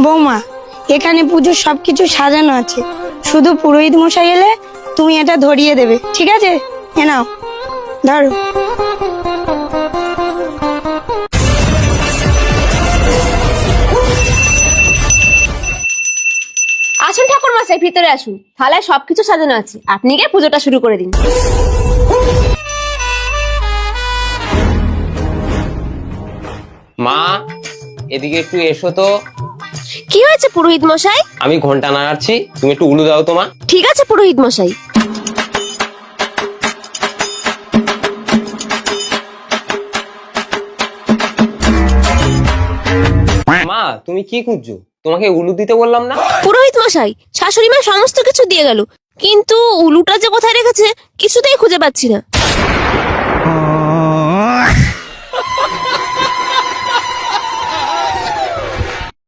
বৌমা, এখানে পুজোর সবকিছু সাজানো আছে, শুধু পুরোহিত মশাই এলে তুমি এটা ধরিয়ে দেবে, ঠিক আছে? এ নাও, ধরো। আসুন ঠাকুর মশাই, ভিতরে আসুন। থালায় সবকিছু সাজানো আছে, আপনি গিয়ে পুজোটা শুরু করে দিন। মা, এদিকে একটু এসো তো। কি হয়েছে পুরোহিত মশাই? আমি ঘন্টা নাড়াচ্ছি, তুমি একটু উলু দাও তো মা। ঠিক আছে পুরোহিত মশাই। মা, তুমি কি খুঁজছো? তোমাকে উলু দিতে বললাম না? পুরোহিত মশাই, শাশুড়ি মা সমস্ত কিছু দিয়ে গেল, কিন্তু উলুটা যে কোথায় রেখেছে কিছুতেই খুঁজে পাচ্ছি না।